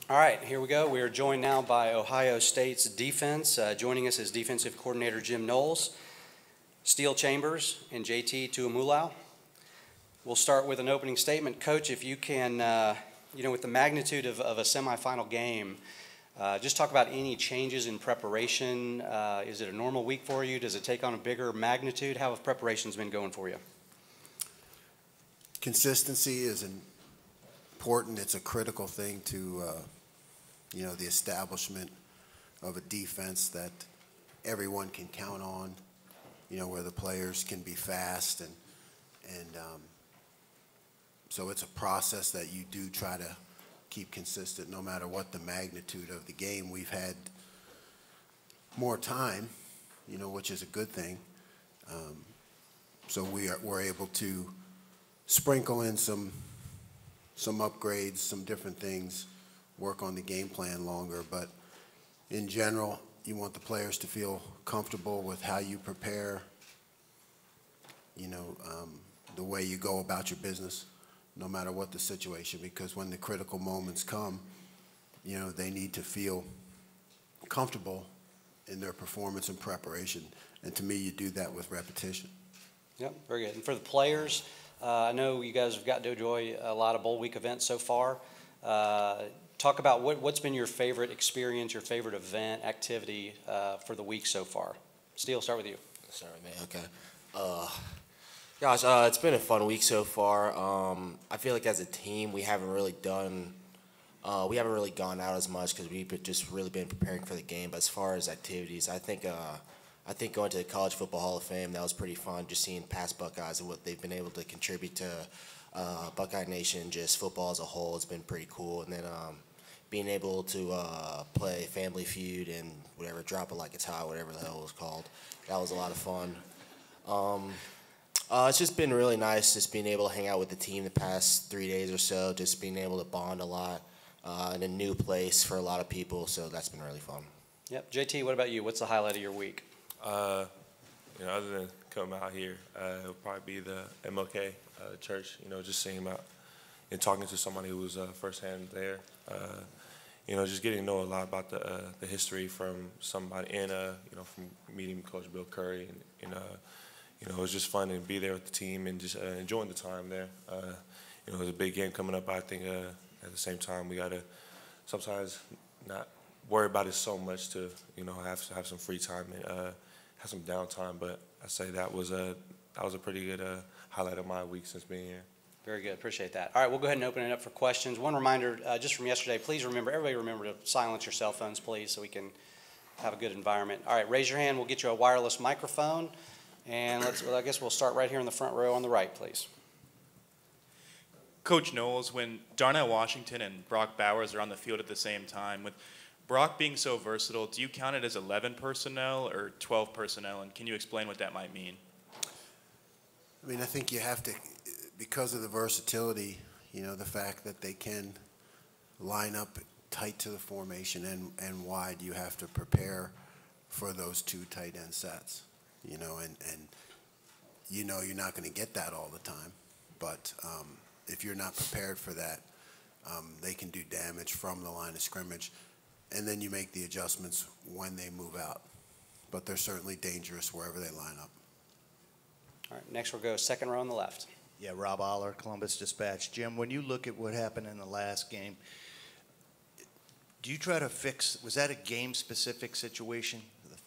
All right, here we go. We are joined now by Ohio State's defense. Joining us is defensive coordinator Jim Knowles, Steele Chambers, and JT Tuimoloau. We'll start with an opening statement. Coach, if you can, with the magnitude of a semifinal game, just talk about any changes in preparation. Is it a normal week for you? Does it take on a bigger magnitude? How have preparations been going for you? Consistency is important. It's a critical thing to, the establishment of a defense that everyone can count on, where the players can be fast. And so it's a process that you do try to keep consistent no matter what the magnitude of the game. We've had more time, which is a good thing. So we're able to sprinkle in some upgrades, some different things, work on the game plan longer. But in general, you want the players to feel comfortable with how you prepare, the way you go about your business, no matter what the situation, because when the critical moments come, they need to feel comfortable in their performance and preparation. And to me, you do that with repetition. Yep, very good. And for the players, I know you guys have gotten to enjoy a lot of bowl week events so far. Talk about what's been your favorite experience, your favorite event, activity for the week so far. Steele, start with you. Sorry, man. Okay. Gosh, it's been a fun week so far. I feel like as a team, we haven't really gone out as much because we've just really been preparing for the game. But as far as activities, I think going to the College Football Hall of Fame, that was pretty fun. Just seeing past Buckeyes and what they've been able to contribute to Buckeye Nation, just football as a whole, has been pretty cool. And then being able to play Family Feud and whatever, Drop It Like It's Hot, whatever the hell it was called, that was a lot of fun. It's just been really nice just being able to hang out with the team the past 3 days or so, just being able to bond a lot in a new place for a lot of people, so that's been really fun. Yep. JT, what about you? What's the highlight of your week? Other than coming out here, it'll probably be the MLK church, just seeing him out and talking to somebody who was firsthand there. Just getting to know a lot about the history from somebody, and from meeting Coach Bill Curry, and it was just fun to be there with the team and just enjoying the time there. There's a big game coming up. I think at the same time we gotta sometimes not worry about it so much to have some free time and have some downtime. But I say that was a pretty good highlight of my week since being here. Very good. Appreciate that. All right, we'll go ahead and open it up for questions. One reminder, just from yesterday, please everybody remember to silence your cell phones, please, so we can have a good environment. All right, raise your hand. We'll get you a wireless microphone. And I guess we'll start right here in the front row on the right, please. Coach Knowles, when Darnell Washington and Brock Bowers are on the field at the same time, with Brock being so versatile, do you count it as 11 personnel or 12 personnel, and can you explain what that might mean? I mean, I think you have to, because of the versatility, the fact that they can line up tight to the formation and wide, you have to prepare for those two tight end sets. And you're not going to get that all the time. But if you're not prepared for that, they can do damage from the line of scrimmage. And then you make the adjustments when they move out. But they're certainly dangerous wherever they line up. All right, next we'll go second row on the left. Yeah, Rob Aller, Columbus Dispatch. Jim, when you look at what happened in the last game, do you try to fix, was that a game-specific situation?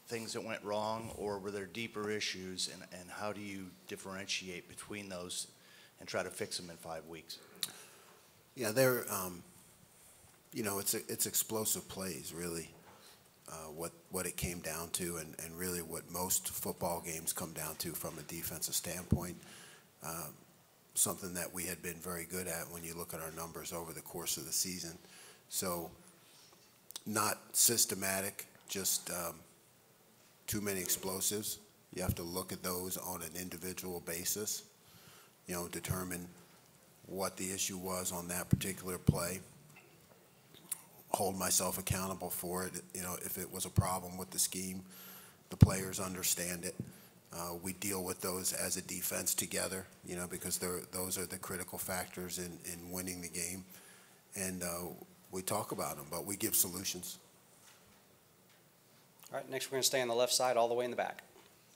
Things that went wrong, or were there deeper issues, and how do you differentiate between those and try to fix them in 5 weeks? Yeah, they're, it's explosive plays, really, what it came down to, and really what most football games come down to from a defensive standpoint. Something that we had been very good at when you look at our numbers over the course of the season. So, not systematic, just too many explosives. You have to look at those on an individual basis, determine what the issue was on that particular play, hold myself accountable for it. If it was a problem with the scheme, the players understand it. We deal with those as a defense together, because those are the critical factors in winning the game. And we talk about them, but we give solutions. All right, next we're going to stay on the left side all the way in the back.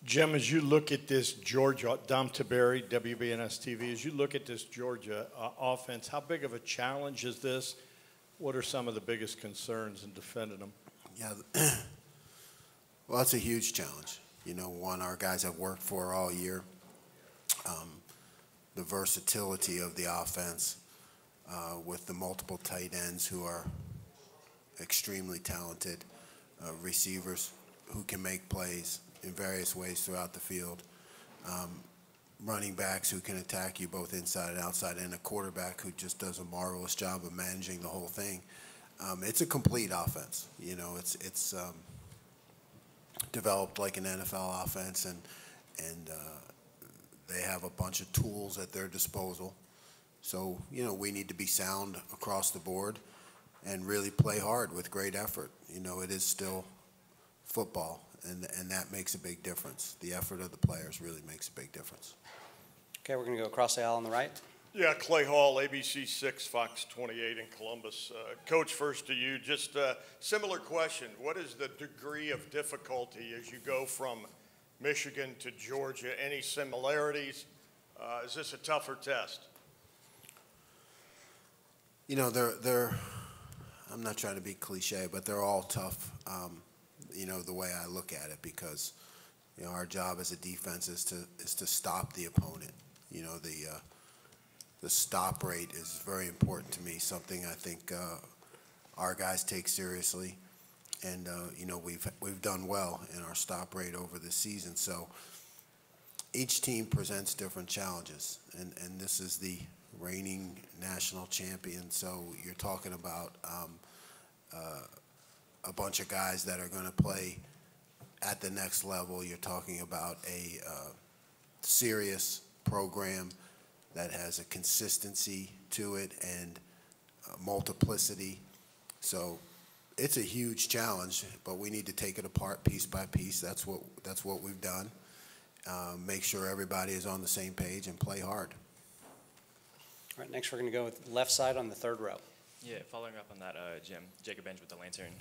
Jim, as you look at this Georgia, Dom Tiberi, WBNS TV, as you look at this Georgia offense, how big of a challenge is this? What are some of the biggest concerns in defending them? Yeah, well, that's a huge challenge. You know, one our guys have worked for all year. The versatility of the offense with the multiple tight ends who are extremely talented, receivers who can make plays in various ways throughout the field, running backs who can attack you both inside and outside, and a quarterback who just does a marvelous job of managing the whole thing. It's a complete offense. You know, it's developed like an NFL offense, and they have a bunch of tools at their disposal. So, you know, we need to be sound across the board and really play hard with great effort. You know, it is still football, and that makes a big difference. The effort of the players really makes a big difference. Okay, we're going to go across the aisle on the right. Yeah, Clay Hall, ABC 6, Fox 28 in Columbus. Coach, first to you, just a similar question. What is the degree of difficulty as you go from Michigan to Georgia? Any similarities? Is this a tougher test? You know, they're I'm not trying to be cliche, but they're all tough, you know, the way I look at it, because, you know, our job as a defense is to stop the opponent. You know, the stop rate is very important to me, something I think our guys take seriously. And, you know, we've done well in our stop rate over the season. So each team presents different challenges, and this is the reigning national champion. So you're talking about a bunch of guys that are going to play at the next level. You're talking about a serious program that has a consistency to it and multiplicity. So it's a huge challenge, but we need to take it apart piece by piece. That's what we've done. Make sure everybody is on the same page and play hard. All right, next we're going to go with left side on the third row. Yeah, following up on that, Jim, Jacob Bench with the Lantern.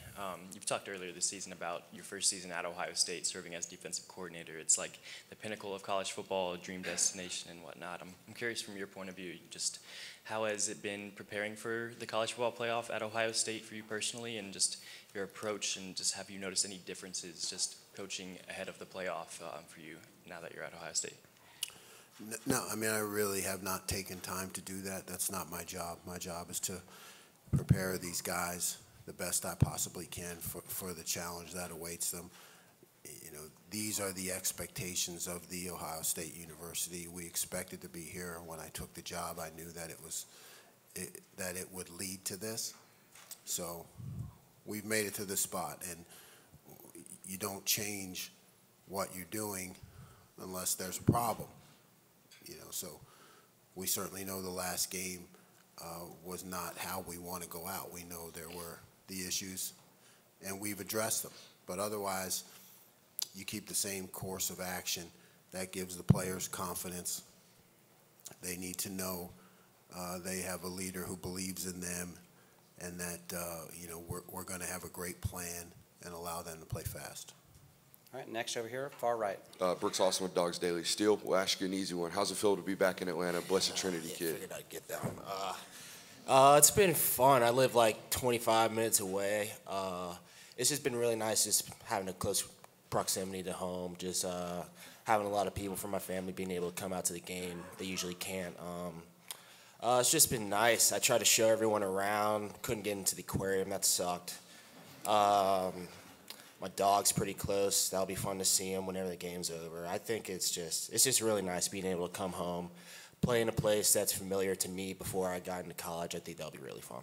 You've talked earlier this season about your first season at Ohio State serving as defensive coordinator. It's like the pinnacle of college football, a dream destination and whatnot. I'm curious from your point of view, just how has it been preparing for the college football playoff at Ohio State for you personally, and just your approach, and just have you noticed any differences just coaching ahead of the playoff for you now that you're at Ohio State? No, I mean, I really have not taken time to do that. That's not my job. My job is to prepare these guys the best I possibly can for the challenge that awaits them. You know, these are the expectations of the Ohio State University. We expected to be here. When I took the job, I knew that it would lead to this. So we've made it to this spot, and you don't change what you're doing unless there's a problem. You know, so we certainly know the last game was not how we want to go out. We know there were the issues, and we've addressed them. But otherwise, you keep the same course of action. That gives the players confidence. They need to know they have a leader who believes in them, and that you know, we're going to have a great plan and allow them to play fast. All right, next over here, far right. Brooks Austin with Dogs Daily. Steele, we'll ask you an easy one. How's it feel to be back in Atlanta? Blessed Trinity kid. I figured I'd get that one. It's been fun. I live like 25 minutes away. It's just been really nice just having a close proximity to home, just having a lot of people from my family being able to come out to the game. They usually can't. It's just been nice. I tried to show everyone around. Couldn't get into the aquarium. That sucked. My dog's pretty close. That'll be fun to see him whenever the game's over. I think it's just really nice being able to come home, play in a place that's familiar to me before I got into college. I think that'll be really fun.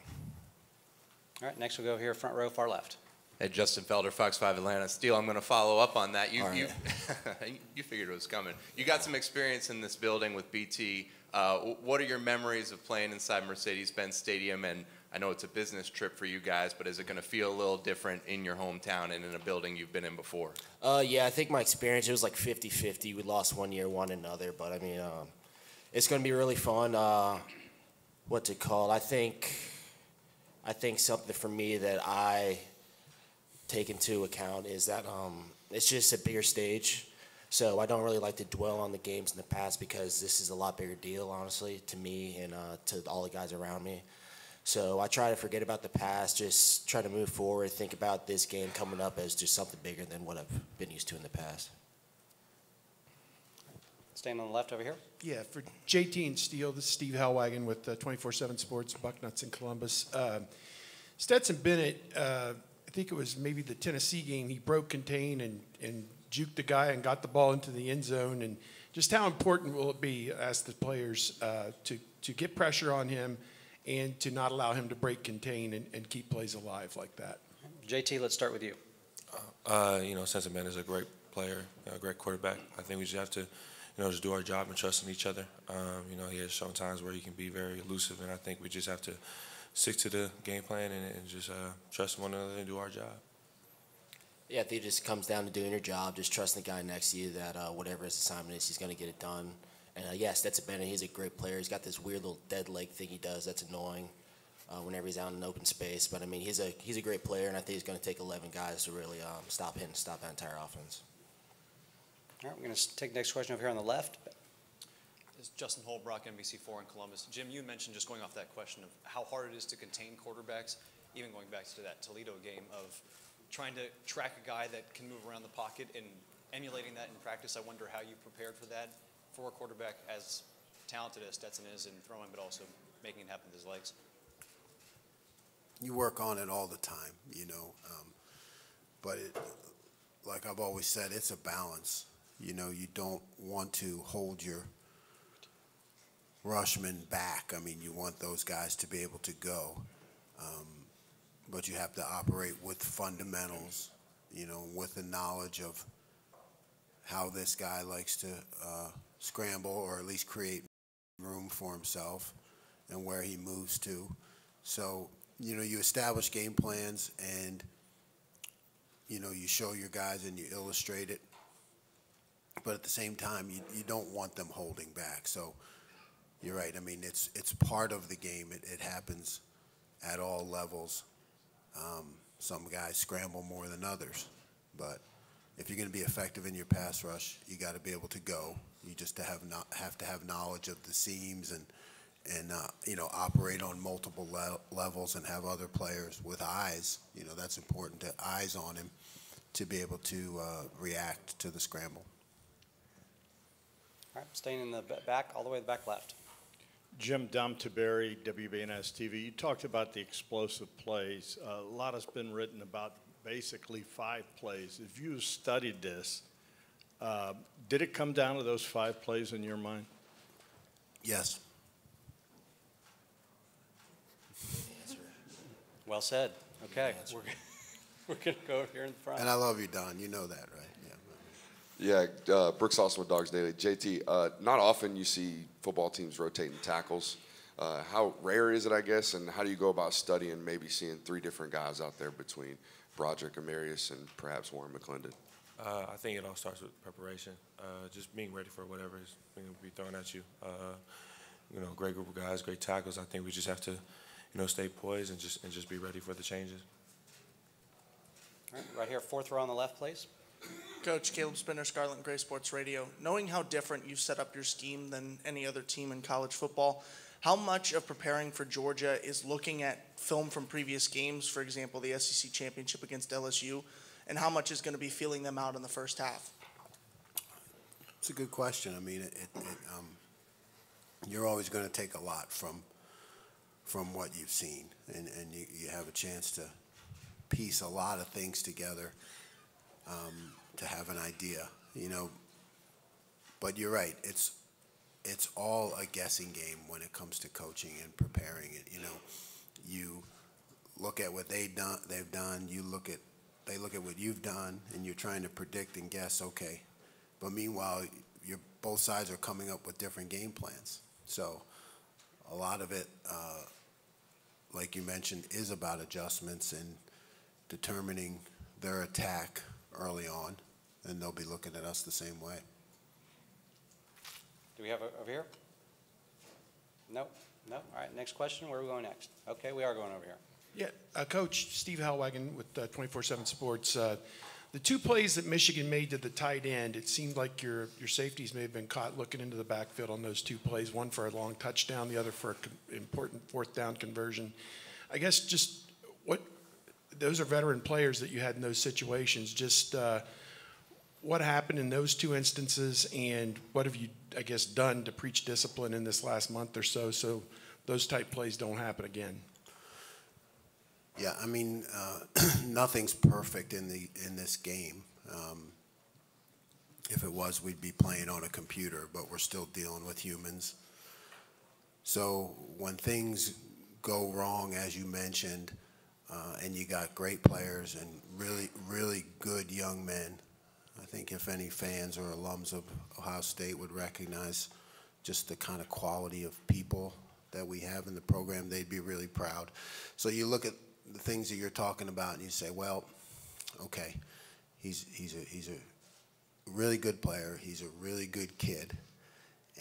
All right, next we'll go here, front row, far left. Hey, Justin Felder, Fox 5 Atlanta. Steele, I'm going to follow up on that. You figured it was coming. You got some experience in this building with BT. What are your memories of playing inside Mercedes-Benz Stadium? And I know it's a business trip for you guys, but is it going to feel a little different in your hometown and in a building you've been in before? Yeah, I think my experience, it was like 50-50. We lost one year, won another. But, I mean, it's going to be really fun. What's it called? I think I think something for me that I take into account is that it's just a bigger stage. So I don't really like to dwell on the games in the past because this is a lot bigger deal, honestly, to me and to all the guys around me. So I try to forget about the past, just try to move forward, think about this game coming up as just something bigger than what I've been used to in the past. Staying on the left over here. Yeah, for JT and Steele, this is Steve Hellwagon with 24/7 Sports, Bucknuts in Columbus. Stetson Bennett, I think it was maybe the Tennessee game, he broke contain and juked the guy and got the ball into the end zone. And just how important will it be, ask the players, to get pressure on him and to not allow him to break contain and keep plays alive like that? JT, let's start with you. Stetson Bennett is a great player, a great quarterback. I think we just have to, just do our job and trust in each other. He has shown times where he can be very elusive, and I think we just have to stick to the game plan and just trust one another and do our job. Yeah, I think it just comes down to doing your job, just trusting the guy next to you that whatever his assignment is, he's going to get it done. And yes, that's a Bennett. He's a great player. He's got this weird little dead leg thing he does that's annoying whenever he's out in open space. But, I mean, he's a great player, and I think he's going to take 11 guys to really stop him and stop that entire offense. All right, we're going to take the next question over here on the left. This is Justin Holbrook, NBC4 in Columbus. Jim, you mentioned just going off that question of how hard it is to contain quarterbacks, even going back to that Toledo game of trying to track a guy that can move around the pocket and emulating that in practice. I wonder how you prepared for that for a quarterback as talented as Stetson is in throwing, but also making it happen with his legs. You work on it all the time, but like I've always said, it's a balance. You don't want to hold your rushmen back. I mean, you want those guys to be able to go, but you have to operate with fundamentals, with the knowledge of how this guy likes to scramble or at least create room for himself and where he moves to. So, you establish game plans and, you show your guys and you illustrate it. But at the same time, you don't want them holding back. So you're right. I mean, it's part of the game. It happens at all levels. Some guys scramble more than others. But if you're going to be effective in your pass rush, you got to be able to go. You just have to have knowledge of the seams and operate on multiple levels and have other players with eyes. That's important, to eyes on him to be able to react to the scramble. All right, staying in the back, all the way to the back left. Jim, Dom Tiberi, WBNS TV. You talked about the explosive plays. A lot has been written about basically 5 plays. If you studied this, did it come down to those 5 plays in your mind? Yes. Well said. Okay, we're going to go over here in the front. And I love you, Don. You know that, right? Yeah, Brooks Austin with Dogs Daily. JT, not often you see football teams rotating tackles. How rare is it, I guess, and how do you go about studying maybe seeing 3 different guys out there between Broderick, Amarius, and perhaps Warren McClendon? I think it all starts with preparation, just being ready for whatever is going to be thrown at you. Great group of guys, great tackles. I think we just have to, stay poised and just be ready for the changes. All right, right here, 4th row on the left, please. Coach Caleb Spinner, Scarlet and Gray Sports Radio. Knowing how different you've set up your scheme than any other team in college football, how much of preparing for Georgia is looking at film from previous games, for example, the SEC championship against LSU, and how much is going to be feeling them out in the first half? It's a good question. I mean, you're always going to take a lot from what you've seen, and you have a chance to piece a lot of things together to have an idea, But you're right. It's all a guessing game when it comes to coaching and preparing it. You look at what they've done. They look at what you've done, and you're trying to predict and guess. Okay, but meanwhile, both sides are coming up with different game plans. So a lot of it, like you mentioned, is about adjustments and determining their attack early on, and they'll be looking at us the same way. Do we have over here? No? No? All right, next question. Where are we going next? Okay, we are going over here. Yeah, Coach Steve Hellwagen with 24/7 Sports. The two plays that Michigan made to the tight end, it seemed like your safeties may have been caught looking into the backfield on those two plays, one for a long touchdown, the other for an important fourth down conversion. I guess just those are veteran players that you had in those situations. Just what happened in those two instances, and what have you, I guess, done to preach discipline in this last month or so those type plays don't happen again? Yeah, I mean, nothing's perfect in this game. If it was, we'd be playing on a computer, but we're still dealing with humans. So when things go wrong, as you mentioned, and you got great players and really, really good young men, I think if any fans or alums of Ohio State would recognize just the kind of quality of people that we have in the program, they'd be really proud. So you look at the things that you're talking about and you say, well, okay, he's a really good player, he's a really good kid,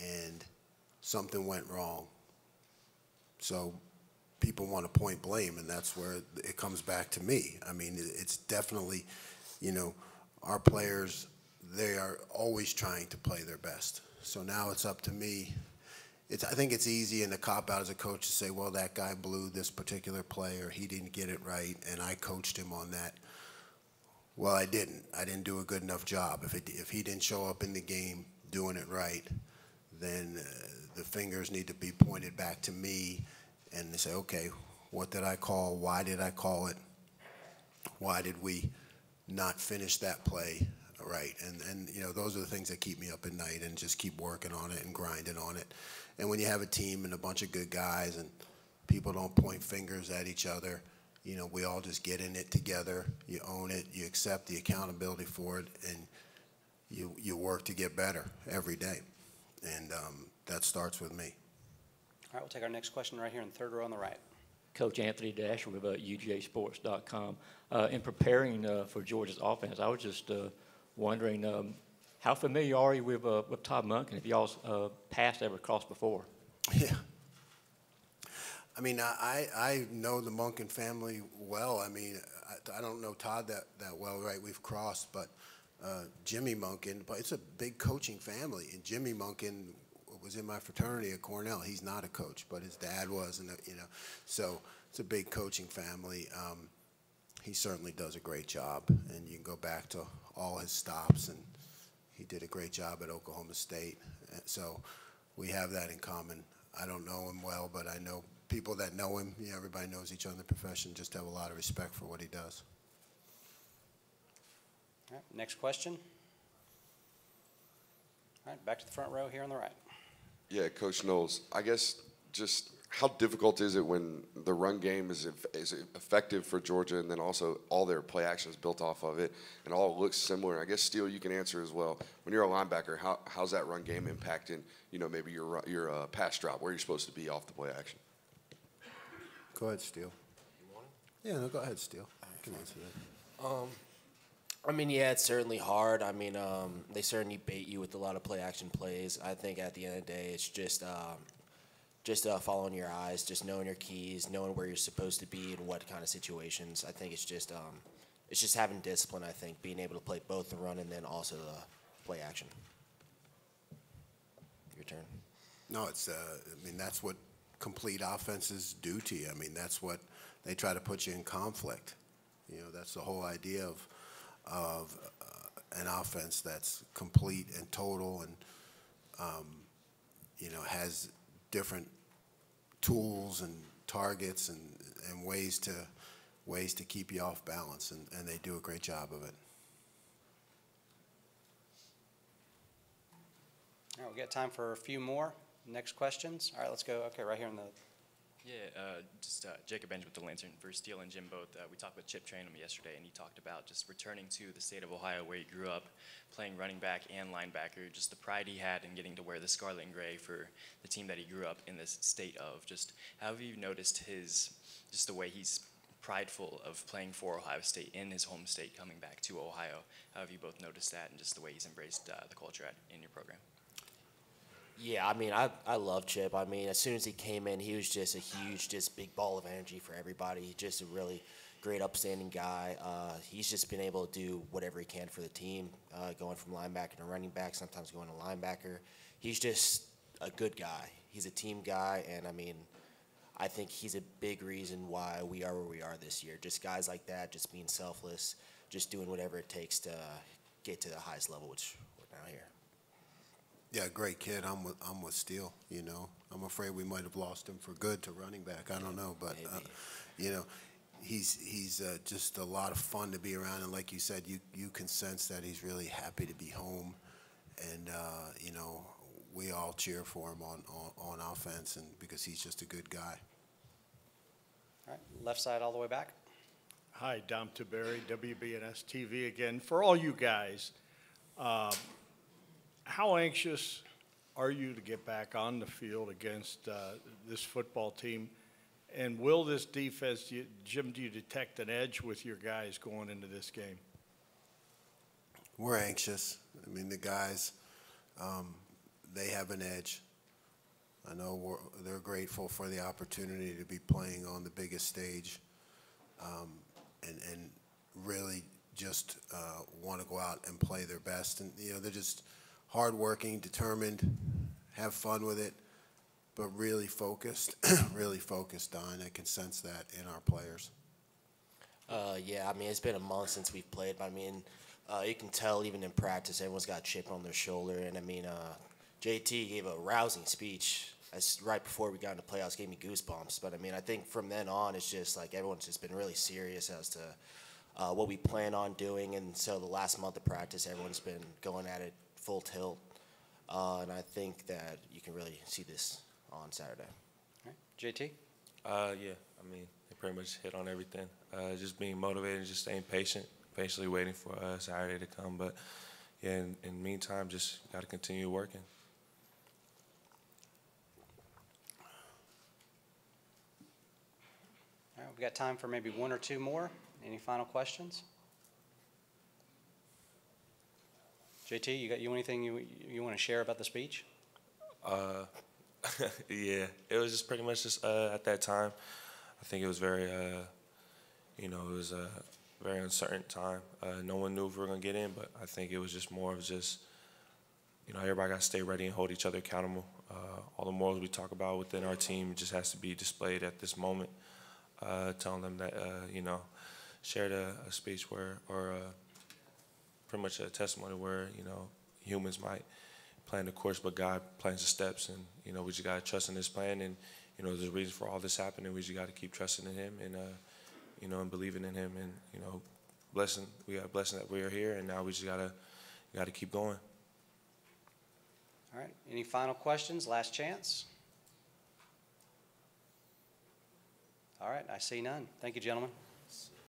and something went wrong. So people want to point blame, and that's where it comes back to me. I mean, it's definitely, our players, they are always trying to play their best. So now it's up to me. I think it's easy in the cop-out as a coach to say, well, that guy blew this particular play, or he didn't get it right, and I coached him on that. Well, I didn't. I didn't do a good enough job. If he didn't show up in the game doing it right, then the fingers need to be pointed back to me, and they say, okay, what did I call? Why did I call it? Why did we not finish that play right? And those are the things that keep me up at night, and just keep working on it and grinding on it. And when you have a team and a bunch of good guys and people don't point fingers at each other, we all just get in it together. You own it, you accept the accountability for it, and you work to get better every day. And that starts with me. All right, we'll take our next question right here in the third row on the right. Coach Anthony Dasher with UGAsports.com. In preparing for Georgia's offense, I was just wondering, how familiar are you with Todd Monken? Have y'all's paths ever crossed before? Yeah. I mean, I know the Monken family well. I mean, I don't know Todd that well, right? We've crossed, but Jimmy Monken, but it's a big coaching family. And Jimmy Monken was in my fraternity at Cornell. He's not a coach, but his dad was, and so it's a big coaching family. He certainly does a great job, and you can go back to all his stops, and he did a great job at Oklahoma State. So we have that in common. I don't know him well, but I know people that know him. Everybody knows each other in the profession. Just have a lot of respect for what he does. All right, next question. All right, back to the front row here on the right. Yeah, Coach Knowles, I guess just how difficult is it when the run game is effective for Georgia, and then also all their play action is built off of it, and all looks similar? I guess, Steele, you can answer as well. When you're a linebacker, how's that run game impacting, maybe your pass drop, where you're supposed to be off the play action? Go ahead, Steele. You want it? Yeah, no, go ahead, Steele. I can answer that. I mean, yeah, it's certainly hard. I mean, they certainly bait you with a lot of play action plays. I think at the end of the day, it's just following your eyes, just knowing your keys, knowing where you're supposed to be and what kind of situations. I think it's just having discipline. I think being able to play both the run and then also the play action. Your turn. No, it's. I mean, that's what complete offenses do to you. I mean, that's what they try to put you in conflict. That's the whole idea of an offense that's complete and total, and has different tools and targets and ways to keep you off balance, and they do a great job of it. All right, we got time for a few more. Next questions. All right, let's go. Okay, right here in the. Yeah, just Jacob Benj with the Lantern for Steele and Jim both. We talked with Chip Trainum yesterday, and he talked about just returning to the state of Ohio where he grew up, playing running back and linebacker, just the pride he had in getting to wear the scarlet and gray for the team that he grew up in this state of. Just how have you noticed just the way he's prideful of playing for Ohio State in his home state, coming back to Ohio? How have you both noticed that, and just the way he's embraced the culture in your program? Yeah, I mean, I love Chip. I mean, as soon as he came in, he was just a huge, just big ball of energy for everybody. He's just a really great, upstanding guy. He's just been able to do whatever he can for the team, going from linebacker to running back, sometimes going to linebacker. He's just a good guy. He's a team guy, and I mean, I think he's a big reason why we are where we are this year. Just guys like that, just being selfless, just doing whatever it takes to get to the highest level, which we're now here. Yeah, great kid. I'm with Steele. You know, I'm afraid we might have lost him for good to running back. I don't know, but you know, he's just a lot of fun to be around. And like you said, you can sense that he's really happy to be home. And you know, we all cheer for him on offense, and because he's just a good guy. All right, left side all the way back. Hi, Dom Taberry, WBNS TV again. For all you guys, how anxious are you to get back on the field against this football team? And will this defense, Jim, do you detect an edge with your guys going into this game? We're anxious. I mean, the guys, they have an edge. I know they're grateful for the opportunity to be playing on the biggest stage, and really just want to go out and play their best. And you know, they're just hardworking, determined, have fun with it, but really focused, really focused on. I can sense that in our players. Yeah, I mean, it's been a month since we've played, but I mean, you can tell even in practice, everyone's got a chip on their shoulder. And I mean, JT gave a rousing speech right before we got into playoffs, gave me goosebumps. But I mean, I think from then on, it's just like everyone's just been really serious as to what we plan on doing. And so the last month of practice, everyone's been going at it full tilt. And I think that you can really see this on Saturday. All right. JT? Yeah, I mean, they pretty much hit on everything. Just being motivated, just staying patient, patiently waiting for Saturday to come. But yeah, in the meantime, just got to continue working. All right, we got time for maybe one or two more. Any final questions? JT, you anything you want to share about the speech? Yeah, it was just pretty much just at that time. I think it was very, it was a very uncertain time. No one knew if we were going to get in, but I think it was just more of just, everybody got to stay ready and hold each other accountable. All the morals we talk about within our team just has to be displayed at this moment. Telling them that, shared a speech where, or pretty much a testimony where, humans might plan the course, but God plans the steps, and, we just got to trust in His plan, and, there's a reason for all this happening. We just got to keep trusting in Him and, and believing in Him, and, we got a blessing that we are here, and now we just got to keep going. All right, any final questions? Last chance. All right, I see none. Thank you, gentlemen.